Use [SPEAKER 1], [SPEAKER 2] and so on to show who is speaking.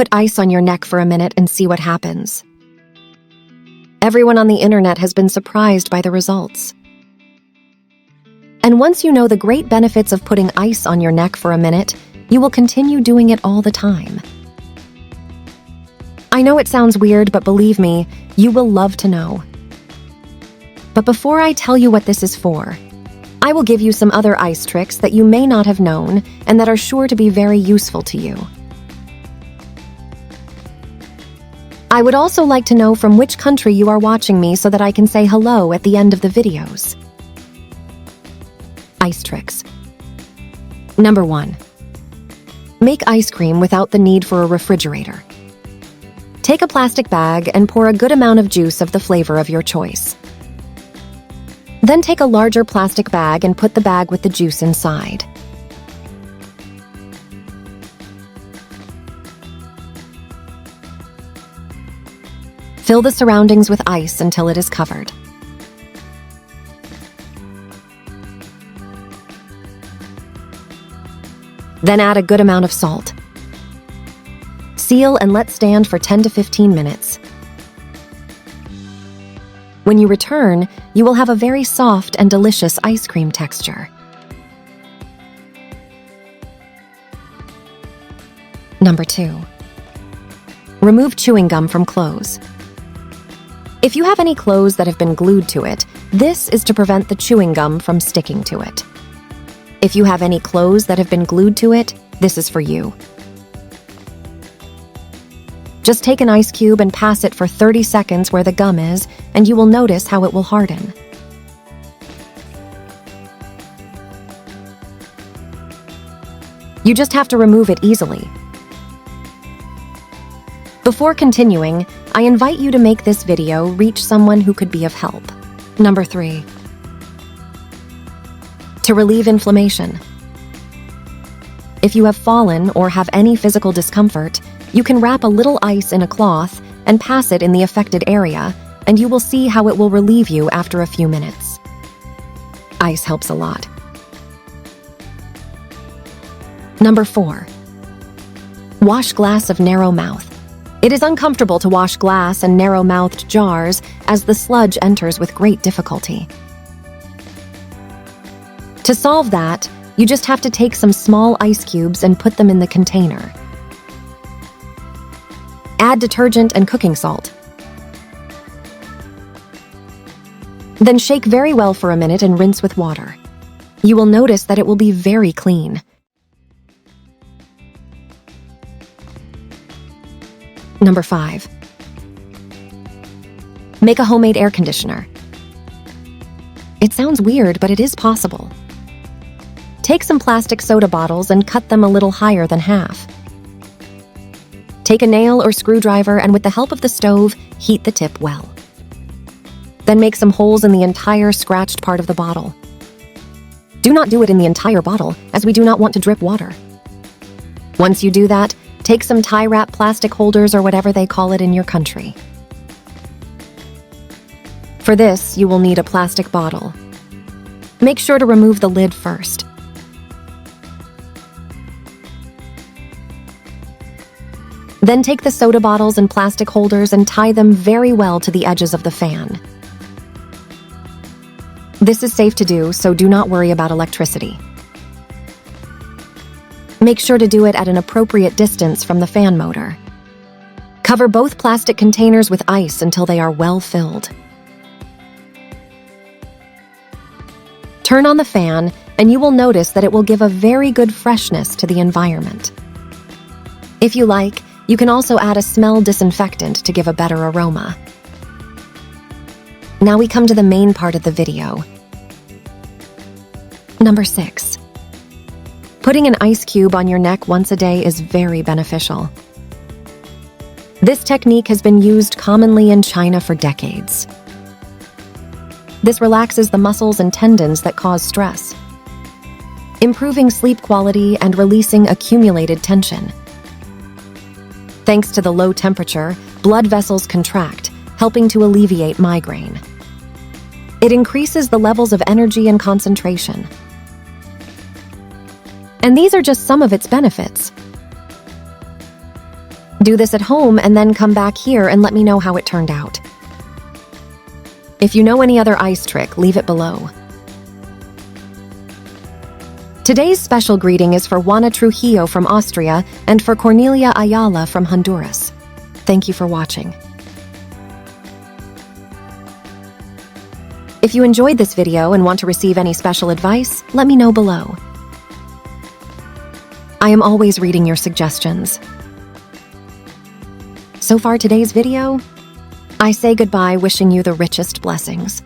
[SPEAKER 1] Put ice on your neck for a minute and see what happens. Everyone on the internet has been surprised by the results. And once you know the great benefits of putting ice on your neck for a minute, you will continue doing it all the time. I know it sounds weird, but believe me, you will love to know. But before I tell you what this is for, I will give you some other ice tricks that you may not have known and that are sure to be very useful to you. I would also like to know from which country you are watching me so that I can say hello at the end of the videos. Ice tricks. Number 1. Make ice cream without the need for a refrigerator. Take a plastic bag and pour a good amount of juice of the flavor of your choice. Then take a larger plastic bag and put the bag with the juice inside. Fill the surroundings with ice until it is covered. Then add a good amount of salt. Seal and let stand for 10 to 15 minutes. When you return, you will have a very soft and delicious ice cream texture. Number 2. Remove chewing gum from clothes. If you have any clothes that have been glued to it, this is to prevent the chewing gum from sticking to it. If you have any clothes that have been glued to it, this is for you. Just take an ice cube and pass it for 30 seconds where the gum is, and you will notice how it will harden. You just have to remove it easily. Before continuing, I invite you to make this video reach someone who could be of help. Number 3. To relieve inflammation. If you have fallen or have any physical discomfort, you can wrap a little ice in a cloth and pass it in the affected area, and you will see how it will relieve you after a few minutes. Ice helps a lot. Number 4. Wash glass of narrow mouth. It is uncomfortable to wash glass and narrow-mouthed jars as the sludge enters with great difficulty. To solve that, you just have to take some small ice cubes and put them in the container. Add detergent and cooking salt. Then shake very well for a minute and rinse with water. You will notice that it will be very clean. Number 5. Make a homemade air conditioner. It sounds weird, but it is possible. Take some plastic soda bottles and cut them a little higher than half. Take a nail or screwdriver and with the help of the stove, heat the tip well. Then make some holes in the entire scratched part of the bottle. Do not do it in the entire bottle, as we do not want to drip water. Once you do that, take some tie wrap plastic holders or whatever they call it in your country. For this, you will need a plastic bottle. Make sure to remove the lid first. Then take the soda bottles and plastic holders and tie them very well to the edges of the fan. This is safe to do, so do not worry about electricity. Make sure to do it at an appropriate distance from the fan motor. Cover both plastic containers with ice until they are well filled. Turn on the fan, and you will notice that it will give a very good freshness to the environment. If you like, you can also add a smell disinfectant to give a better aroma. Now we come to the main part of the video. Number 6. Putting an ice cube on your neck once a day is very beneficial. This technique has been used commonly in China for decades. This relaxes the muscles and tendons that cause stress, improving sleep quality and releasing accumulated tension. Thanks to the low temperature, blood vessels contract, helping to alleviate migraine. It increases the levels of energy and concentration. And these are just some of its benefits. Do this at home and then come back here and let me know how it turned out. If you know any other ice trick, leave it below. Today's special greeting is for Juana Trujillo from Austria and for Cornelia Ayala from Honduras. Thank you for watching. If you enjoyed this video and want to receive any special advice, let me know below. I am always reading your suggestions. So far today's video, I say goodbye wishing you the richest blessings.